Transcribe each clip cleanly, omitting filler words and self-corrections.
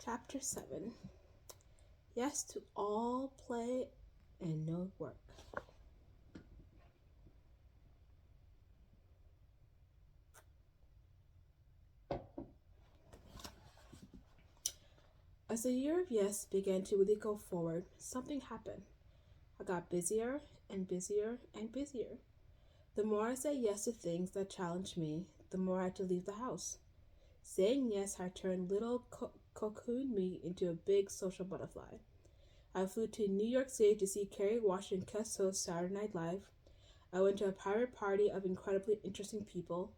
Chapter 7. Yes to all play and no work. As the year of yes began to really go forward, something happened. I got busier and busier and busier. The more I said yes to things that challenged me, the more I had to leave the house. Saying yes had turned little cocoon me into a big social butterfly. I flew to New York City to see Kerry Washington guest host Saturday Night Live. I went to a private party of incredibly interesting people.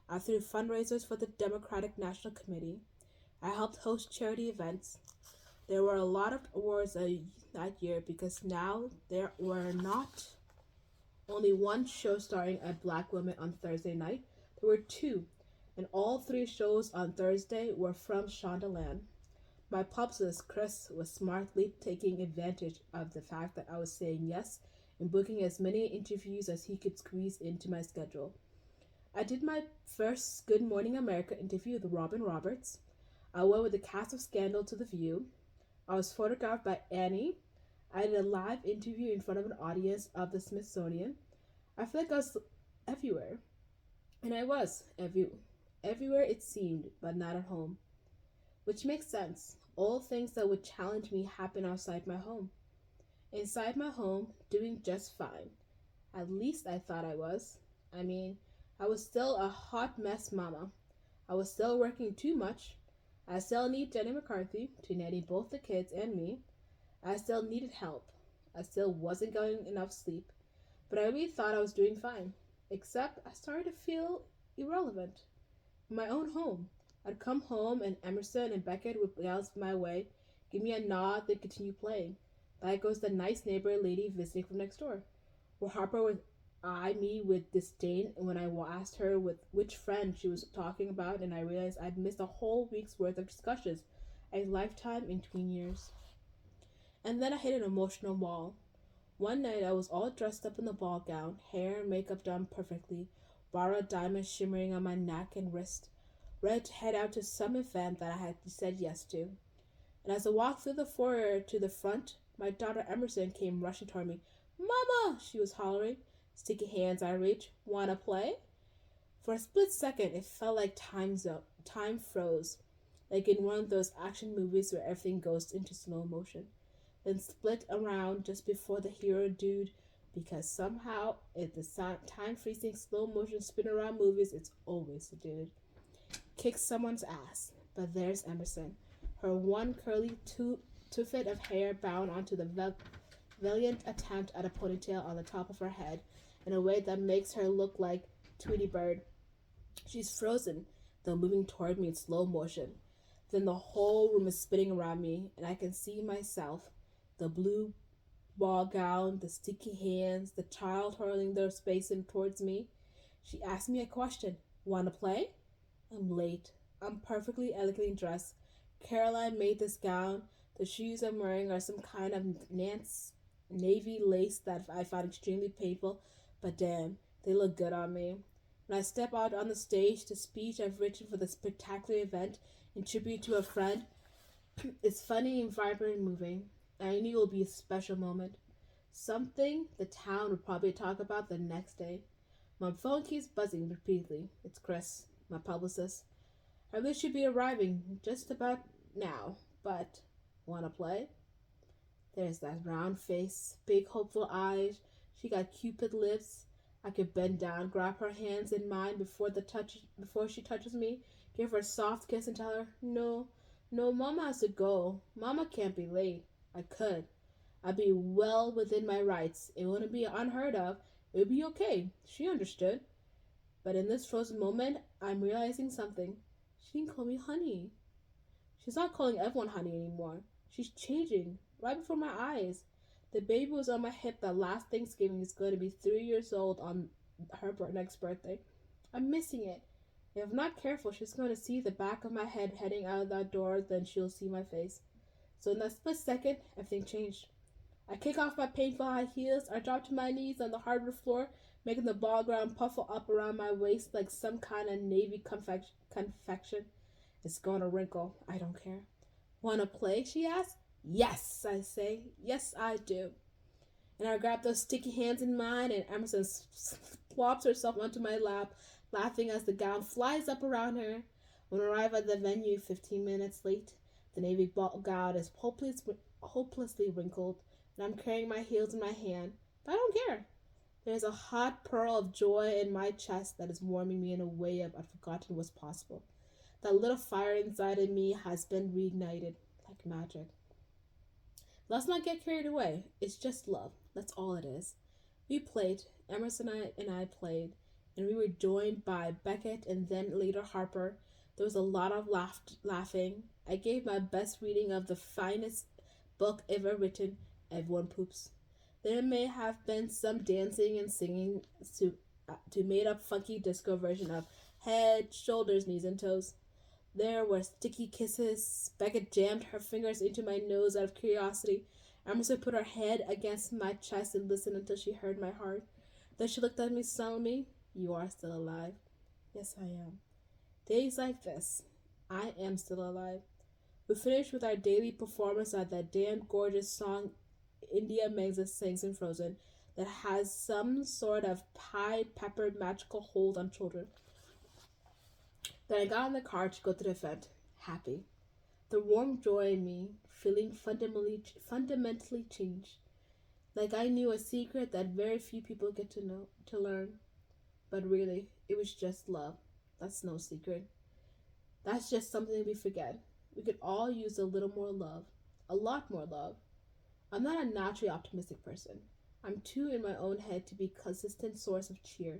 I threw fundraisers for the Democratic National Committee. I helped host charity events. There were a lot of awards that year because now there were not only one show starring a black woman on Thursday night, there were two, and all three shows on Thursday were from Shonda Land. My publicist, Chris, was smartly taking advantage of the fact that I was saying yes and booking as many interviews as he could squeeze into my schedule. I did my first Good Morning America interview with Robin Roberts. I went with the cast of Scandal to The View. I was photographed by Annie. I did a live interview in front of an audience of the Smithsonian. I feel like I was everywhere. And I was everywhere it seemed, but not at home. Which makes sense. All things that would challenge me happen outside my home. Inside my home, doing just fine. At least I thought I was. I mean, I was still a hot mess mama. I was still working too much. I still need Jenny McCarthy to nanny both the kids and me. I still needed help. I still wasn't getting enough sleep. But I really thought I was doing fine. Except I started to feel irrelevant. In my own home. I'd come home and Emerson and Beckett would bounce my way, give me a nod, then continue playing. Like I was the nice neighbor lady visiting from next door. Or Harper would eye me with disdain when I asked her with which friend she was talking about, and I realized I'd missed a whole week's worth of discussions, a lifetime in tween years. And then I hit an emotional wall. One night I was all dressed up in the ball gown, hair and makeup done perfectly, borrowed diamonds shimmering on my neck and wrist, ready to head out to some event that I had said yes to. And as I walked through the foyer to the front, my daughter Emerson came rushing toward me. "Mama!" she was hollering. Sticky hands I reached. "Wanna play?" For a split second, it felt like time froze, like in one of those action movies where everything goes into slow motion, then split around just before the hero dude, because somehow in the time freezing slow motion spin around movies, it's always the dude. Kick someone's ass. But there's Emerson, her one curly tuft of hair bound onto the valiant attempt at a ponytail on the top of her head in a way that makes her look like Tweety Bird. She's frozen, though moving toward me in slow motion. Then the whole room is spinning around me, and I can see myself, the blue ball gown, the sticky hands, the child hurling their space in towards me. She asked me a question. "Wanna play?" I'm late. I'm perfectly elegantly dressed. Caroline made this gown. The shoes I'm wearing are some kind of navy lace that I found extremely painful, but damn, they look good on me. When I step out on the stage, the speech I've written for the spectacular event in tribute to a friend is funny and vibrant and moving. I knew it would be a special moment. Something the town would probably talk about the next day. My phone keeps buzzing repeatedly. It's Chris, my publicist. "I really should be arriving just about now, but wanna play?" There's that round face, big hopeful eyes. She got cupid lips. I could bend down, grab her hands in mine before she touches me, give her a soft kiss and tell her, "No, no, Mama has to go. Mama can't be late." I could. I'd be well within my rights. It wouldn't be unheard of. It would be okay. She understood. But in this frozen moment, I'm realizing something. She can call me honey. She's not calling everyone honey anymore. She's changing right before my eyes. The baby was on my hip that last Thanksgiving is going to be 3 years old on her next birthday. I'm missing it. If I'm not careful, she's going to see the back of my head heading out of that door, then she'll see my face. So in that split second, everything changed. I kick off my painful high heels. I drop to my knees on the hardwood floor, making the ball ground puffle up around my waist like some kind of navy confection. It's going to wrinkle. I don't care. Wanna play? She asks. Yes, I say. Yes, I do. And I grab those sticky hands in mine, and Emerson plops herself onto my lap, laughing as the gown flies up around her. When we arrive at the venue 15 minutes late, the navy ball gown is hopelessly wrinkled, and I'm carrying my heels in my hand, but I don't care. There's a hot pearl of joy in my chest that is warming me in a way I've forgotten was possible. That little fire inside of me has been reignited like magic. Let's not get carried away. It's just love. That's all it is. We played. Emerson and I played, and we were joined by Beckett and then later Harper. There was a lot of laughing. I gave my best reading of the finest book ever written. Everyone poops. There may have been some dancing and singing to made up funky disco version of head, shoulders, knees, and toes. There were sticky kisses. Beckett jammed her fingers into my nose out of curiosity. Emerson put her head against my chest and listened until she heard my heart. Then she looked at me solemnly. You are still alive. Yes, I am. Days like this, I am still alive. We finished with our daily performance of that damn gorgeous song India Menza sings in Frozen that has some sort of pied pepper magical hold on children. Then I got in the car to go to the event, happy. The warm joy in me, feeling fundamentally changed. Like I knew a secret that very few people get to learn. But really, it was just love. That's no secret. That's just something we forget. We could all use a little more love. A lot more love. I'm not a naturally optimistic person. I'm too in my own head to be a consistent source of cheer.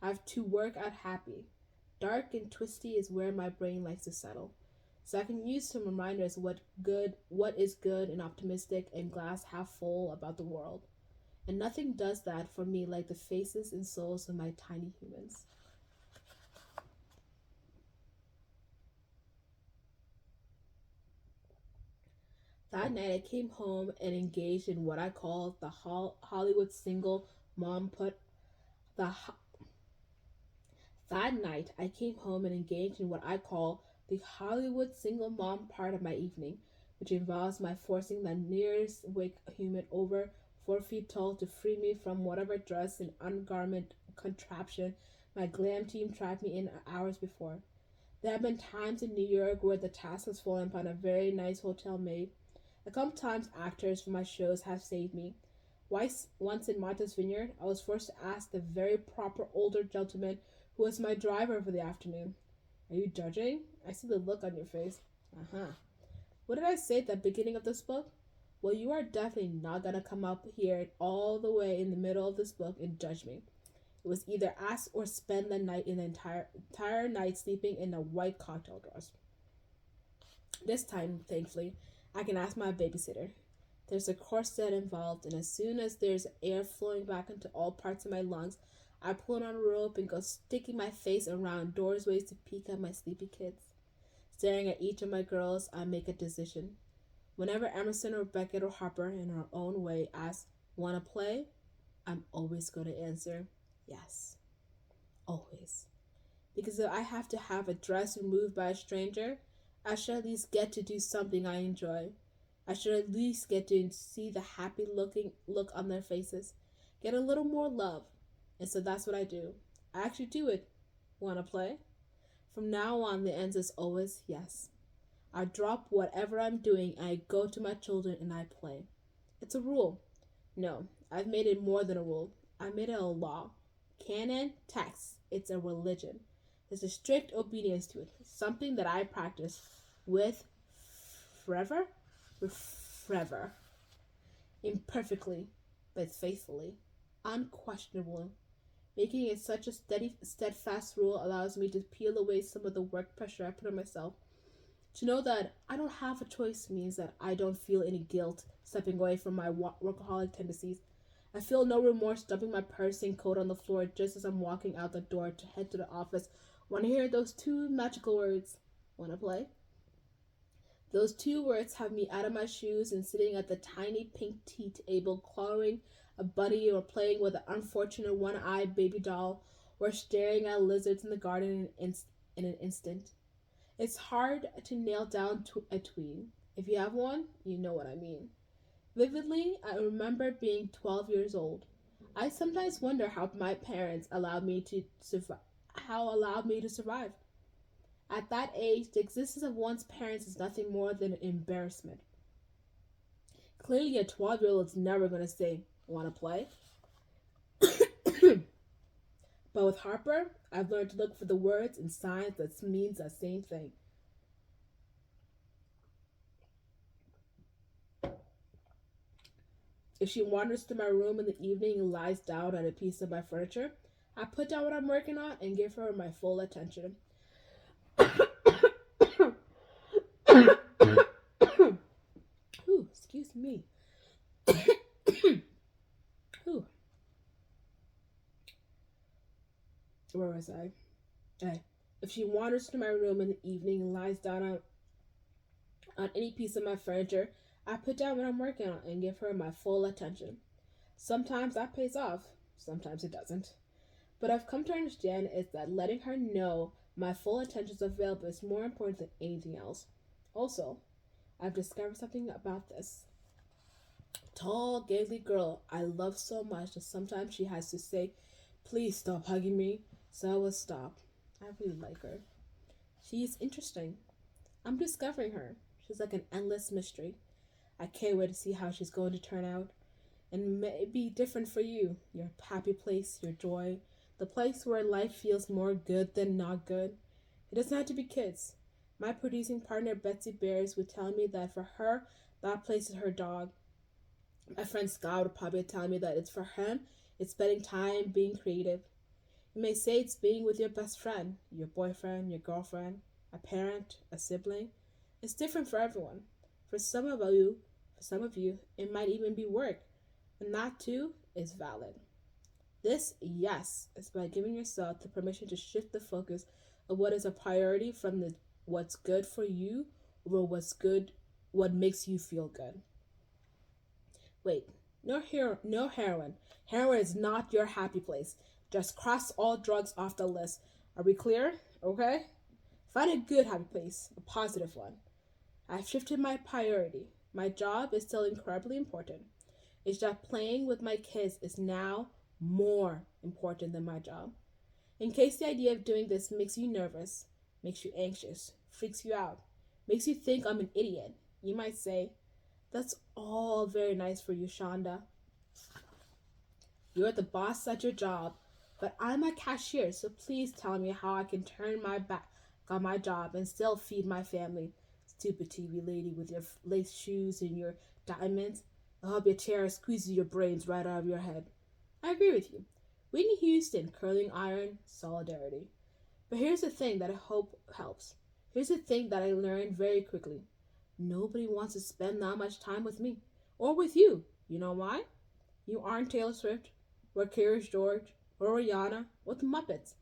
I have to work out happy. Dark and twisty is where my brain likes to settle. So I can use some reminders what is good and optimistic and glass half full about the world. And nothing does that for me like the faces and souls of my tiny humans. That night I came home and engaged in what I call the Hollywood single mom put the That night I came home and engaged in what I call the Hollywood single mom part of my evening, which involves my forcing the nearest wig human over 4 feet tall to free me from whatever dress and undergarment contraption my glam team trapped me in hours before. There have been times in New York where the task has fallen upon a very nice hotel maid. A couple times actors for my shows have saved me. Once in Martha's Vineyard, I was forced to ask the very proper older gentleman who was my driver for the afternoon. Are you judging? I see the look on your face. Uh-huh. What did I say at the beginning of this book? Well, you are definitely not gonna come up here all the way in the middle of this book and judge me. It was either ask or spend the night in the entire night sleeping in a white cocktail dress. This time, thankfully, I can ask my babysitter. There's a corset involved, and as soon as there's air flowing back into all parts of my lungs, I pull on a rope and go sticking my face around doorways to peek at my sleepy kids. Staring at each of my girls, I make a decision. Whenever Emerson or Beckett or Harper, in her own way, ask, "Wanna play?" I'm always going to answer, yes. Always. Because if I have to have a dress removed by a stranger, I should at least get to do something I enjoy. I should at least get to see the happy looking look on their faces. Get a little more love. And so that's what I do. I actually do it. Wanna play? From now on, the answer is always yes. I drop whatever I'm doing and I go to my children and I play. It's a rule. No, I've made it more than a rule. I made it a law. Canon, text. It's a religion. There's a strict obedience to it. Something that I practice with forever, with forever, imperfectly, but faithfully, unquestionably. Making it such a steadfast rule allows me to peel away some of the work pressure I put on myself. To know that I don't have a choice means that I don't feel any guilt stepping away from my workaholic tendencies. I feel no remorse dumping my purse and coat on the floor just as I'm walking out the door to head to the office when I hear those two magical words. Wanna play? Those two words have me out of my shoes and sitting at the tiny pink tea table, clawing a bunny or playing with an unfortunate one-eyed baby doll or staring at lizards in the garden in an instant. It's hard to nail down a tween. If you have one, you know what I mean. Vividly, I remember being 12 years old. I sometimes wonder how my parents allowed me to survive. How allowed me to survive. At that age, the existence of one's parents is nothing more than an embarrassment. Clearly, a 12-year-old is never going to say, "Want to play?" But with Harper, I've learned to look for the words and signs that means the same thing. If she wanders to my room in the evening and lies down on a piece of my furniture, I put down what I'm working on and give her my full attention. Ooh, excuse me. Ooh, where was I? Okay. If she wanders to my room in the evening and lies down on any piece of my furniture, I put down what I'm working on and give her my full attention. Sometimes that pays off, sometimes it doesn't. But I've come to understand is that letting her know my full attention is available is more important than anything else. Also, I've discovered something about this tall, gaily girl I love so much that sometimes she has to say, "Please stop hugging me." So I will stop. I really like her. She's interesting. I'm discovering her. She's like an endless mystery. I can't wait to see how she's going to turn out. And may be different for you. Your happy place, your joy, the place where life feels more good than not good. It doesn't have to be kids. My producing partner, Betsy Bears, would tell me that for her, that place is her dog. My friend Scott would probably tell me that it's for him, it's spending time being creative. You may say it's being with your best friend, your boyfriend, your girlfriend, a parent, a sibling. It's different for everyone. For some of you, it might even be work, and that too is valid. This, yes, is by giving yourself the permission to shift the focus of what is a priority from the what's good for you over what makes you feel good. Wait, no heroin. Heroin is not your happy place. Just cross all drugs off the list. Are we clear? Okay? Find a good happy place, a positive one. I've shifted my priority. My job is still incredibly important. It's that playing with my kids is now more important than my job. In case the idea of doing this makes you nervous, makes you anxious, freaks you out, makes you think I'm an idiot, you might say, "That's all very nice for you, Shonda. You're the boss at your job, but I'm a cashier, so please tell me how I can turn my back on my job and still feed my family. Stupid TV lady with your lace shoes and your diamonds. I hope your chair squeezes your brains right out of your head." I agree with you. Whitney Houston, curling iron, solidarity. But here's the thing that I hope helps. Here's the thing that I learned very quickly. Nobody wants to spend that much time with me or with you. You know why? You aren't Taylor Swift or Curious George or Rihanna or the Muppets.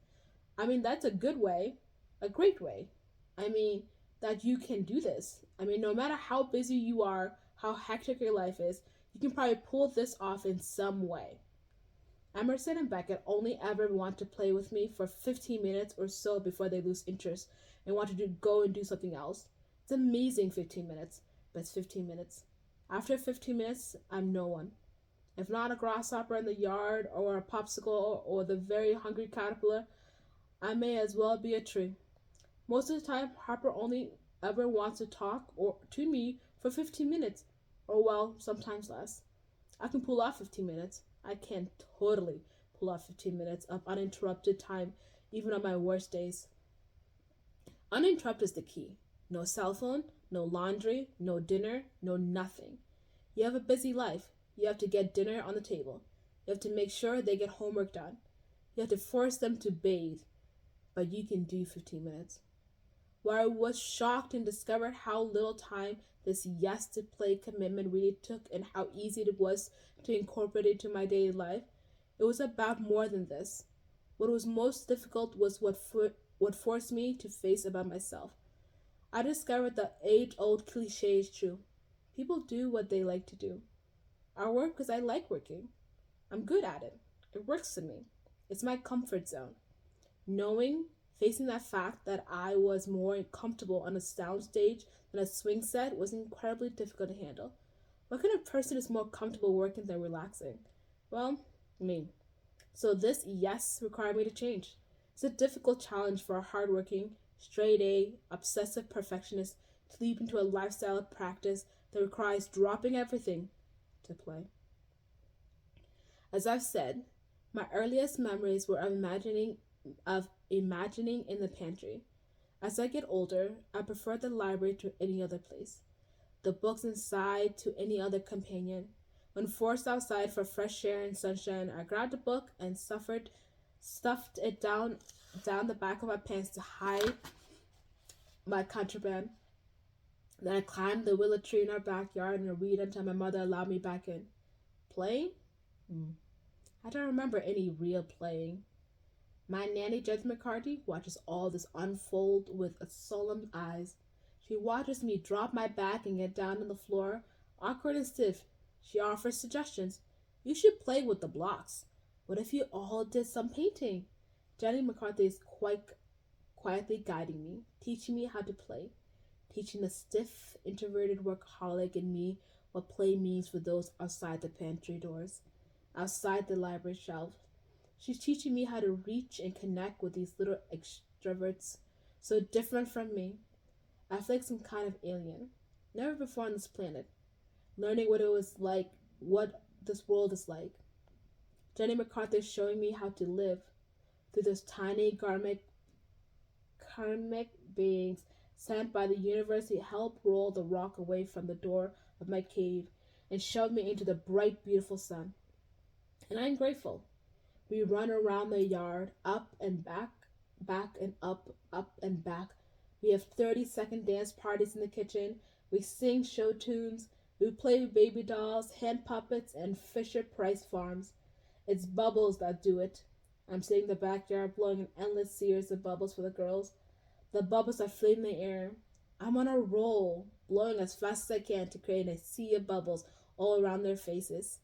I mean, that's a good way, a great way. I mean, that you can do this. I mean, no matter how busy you are, how hectic your life is, you can probably pull this off in some way. Emerson and Beckett only ever want to play with me for 15 minutes or so before they lose interest and want to go and do something else. It's amazing 15 minutes, but it's 15 minutes. After 15 minutes, I'm no one. If not a grasshopper in the yard or a popsicle or the very hungry caterpillar, I may as well be a tree. Most of the time, Harper only ever wants to talk or to me for 15 minutes, or well, sometimes less. I can pull off 15 minutes. I can totally pull off 15 minutes of uninterrupted time, even on my worst days. Uninterrupted is the key. No cell phone, no laundry, no dinner, no nothing. You have a busy life. You have to get dinner on the table. You have to make sure they get homework done. You have to force them to bathe. But you can do 15 minutes. Where I was shocked and discovered how little time this yes to play commitment really took and how easy it was to incorporate it into my daily life, it was about more than this. What was most difficult was what forced me to face about myself. I discovered the age-old cliche is true. People do what they like to do. I work because I like working. I'm good at it. It works for me. It's my comfort zone. Knowing, Facing that fact that I was more comfortable on a sound stage than a swing set was incredibly difficult to handle. What kind of person is more comfortable working than relaxing? Well, me. So this yes required me to change. It's a difficult challenge for a hardworking, straight A, obsessive perfectionist to leap into a lifestyle of practice that requires dropping everything to play. As I've said, my earliest memories were of imagining in the pantry. As I get older, I prefer the library to any other place, the books inside to any other companion. When forced outside for fresh air and sunshine, I grabbed a book and stuffed it down the back of my pants to hide my contraband. Then I climbed the willow tree in our backyard and read until my mother allowed me back in. Playing? Hmm. I don't remember any real playing. My nanny, Judge McCarthy, watches all this unfold with solemn eyes. She watches me drop my back and get down on the floor, awkward and stiff. She offers suggestions. You should play with the blocks. What if you all did some painting? Jenny McCarthy is quite quietly guiding me, teaching me how to play, teaching the stiff, introverted workaholic in me what play means for those outside the pantry doors, outside the library shelf. She's teaching me how to reach and connect with these little extroverts, so different from me. I feel like some kind of alien, never before on this planet, learning what it was like, what this world is like. Jenny McCarthy is showing me how to live through those tiny karmic beings sent by the universe to help roll the rock away from the door of my cave and shove me into the bright, beautiful sun. And I'm grateful. We run around the yard, up and back, back and up and back. We have 30-second dance parties in the kitchen. We sing show tunes. We play with baby dolls, hand puppets, and Fisher Price farms. It's bubbles that do it. I'm sitting in the backyard blowing an endless series of bubbles for the girls. The bubbles are filling the air. I'm on a roll, blowing as fast as I can to create a sea of bubbles all around their faces.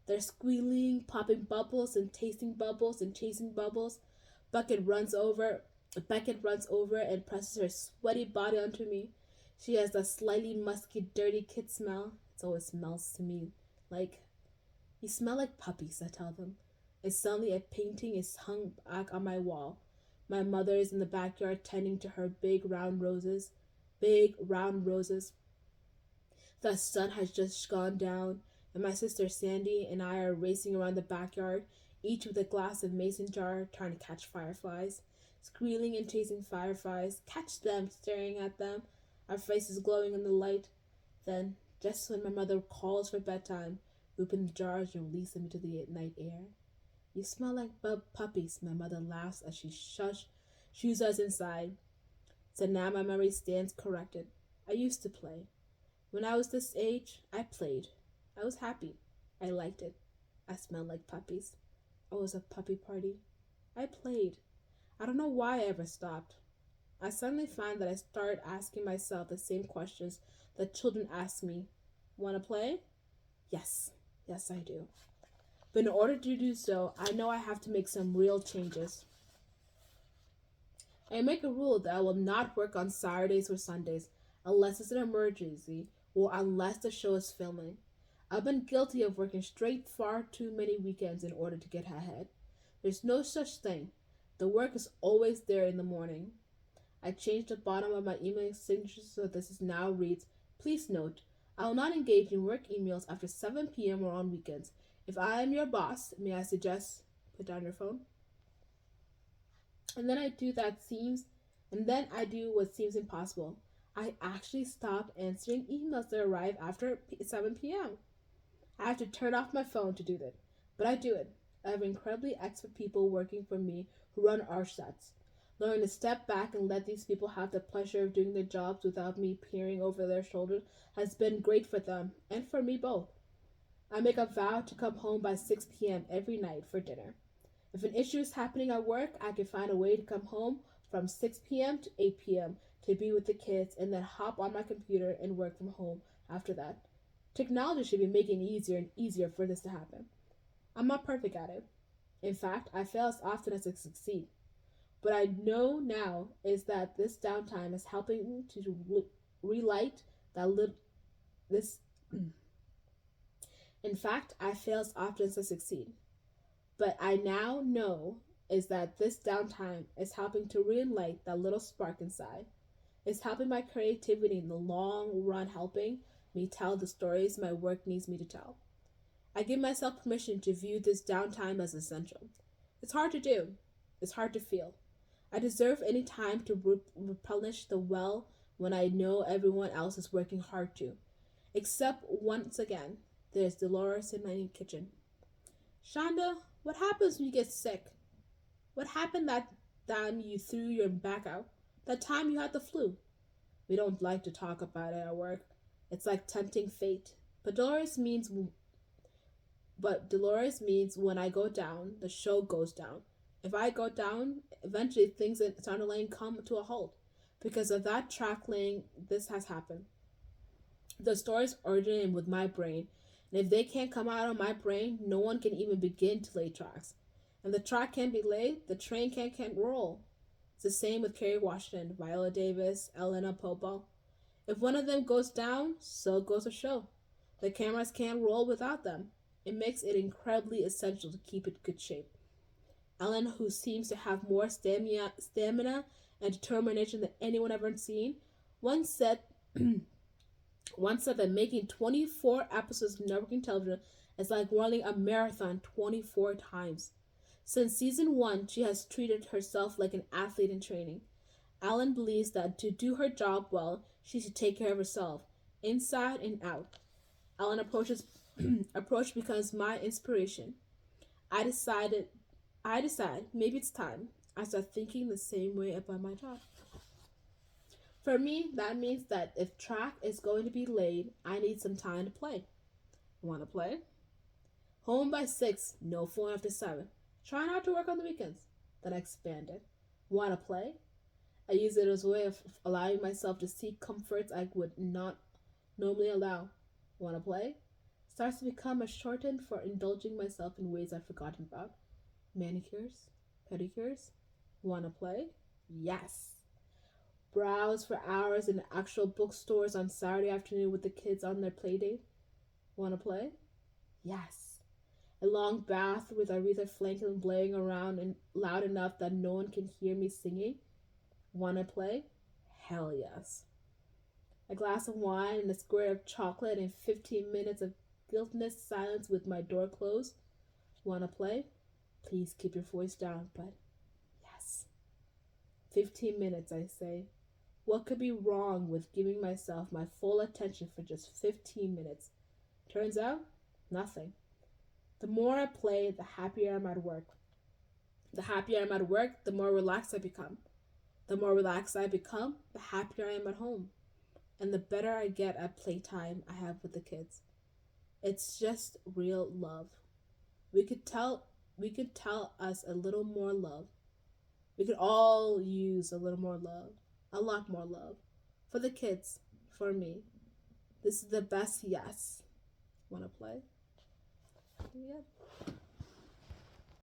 They're squealing, popping bubbles and tasting bubbles and chasing bubbles. Bucket runs over Beckett runs over and presses her sweaty body onto me. She has that slightly musky, dirty kid smell. It always smells to me like, you smell like puppies, I tell them. And suddenly a painting is hung back on my wall. My mother is in the backyard tending to her big round roses. Big round roses. The sun has just gone down, and my sister Sandy and I are racing around the backyard, each with a glass of mason jar, trying to catch fireflies. Squealing and chasing fireflies, catch them, staring at them, our faces glowing in the light. Then, just when my mother calls for bedtime, we open the jars and release them into the night air. You smell like puppies, my mother laughs as she shoos us inside. So now my memory stands corrected. I used to play. When I was this age, I played. I was happy. I liked it. I smelled like puppies. I was a puppy party. I played. I don't know why I ever stopped. I suddenly find that I start asking myself the same questions that children ask me. Want to play? Yes. Yes, I do. But in order to do so, I know I have to make some real changes. I make a rule that I will not work on Saturdays or Sundays unless it's an emergency or unless the show is filming. I've been guilty of working straight far too many weekends in order to get ahead. There's no such thing. The work is always there in the morning. I changed the bottom of my email signature so this is now reads, please note, I will not engage in work emails after 7 p.m. or on weekends. If I am your boss, may I suggest put down your phone? And then I do what seems impossible. I actually stop answering emails that arrive after 7 p.m. I have to turn off my phone to do that. But I do it. I have incredibly expert people working for me who run our sets. Learning to step back and let these people have the pleasure of doing their jobs without me peering over their shoulders has been great for them and for me both. I make a vow to come home by 6 p.m. every night for dinner. If an issue is happening at work, I can find a way to come home from 6 p.m. to 8 p.m. to be with the kids and then hop on my computer and work from home after that. Technology should be making it easier and easier for this to happen. I'm not perfect at it. In fact, I fail as often as I succeed. But I know now is that this downtime is helping to relight that this. In fact, I fail as often as I succeed. But I now know is that this downtime is helping to relight that little spark inside. It's helping my creativity in the long run, helping me tell the stories my work needs me to tell. I give myself permission to view this downtime as essential. It's hard to do. It's hard to feel. I deserve any time to replenish the well when I know everyone else is working hard to. Except once again, there's Dolores in my kitchen. Shonda, what happens when you get sick? What happened that time you threw your back out? That time you had the flu? We don't like to talk about it at work. It's like tempting fate. But Dolores means when I go down, the show goes down. If I go down, eventually things in Sound Lane come to a halt. Because of that track laying, this has happened. The stories originated with my brain, and if they can't come out of my brain, no one can even begin to lay tracks. And the track can't be laid, the train can't roll. It's the same with Kerry Washington, Viola Davis, Elena Popo. If one of them goes down, so goes the show. The cameras can't roll without them. It makes it incredibly essential to keep it good shape. Ellen, who seems to have more stamina and determination than anyone ever seen, once said that making 24 episodes of networking television is like running a marathon 24 times. Since season 1, she has treated herself like an athlete in training. Ellen believes that to do her job well, she should take care of herself, inside and out. Ellen approach becomes my inspiration. I decided I decide maybe it's time I start thinking the same way about my job. For me, that means that if track is going to be laid, I need some time to play. Want to play? Home by 6, no phone after 7. Try not to work on the weekends. Then I expand it. Want to play? I use it as a way of allowing myself to seek comforts I would not normally allow. Want to play? Starts to become a shortened for indulging myself in ways I've forgotten about. Manicures? Pedicures? Want to play? Yes. Browse for hours in actual bookstores on Saturday afternoon with the kids on their play date? Want to play? Yes. A long bath with Aretha Franklin blaring around and loud enough that no one can hear me singing? Want to play? Hell yes. A glass of wine and a square of chocolate and 15 minutes of guiltless silence with my door closed? Want to play? Please keep your voice down, but yes. 15 minutes, I say. What could be wrong with giving myself my full attention for just 15 minutes? Turns out, nothing. The more I play, the happier I'm at work. The happier I'm at work, the more relaxed I become. The more relaxed I become, the happier I am at home. And the better I get at playtime I have with the kids. It's just real love. We could tell us a little more love. We could all use a little more love. A lot more love. For the kids. For me. This is the best yes. Wanna play? Yeah.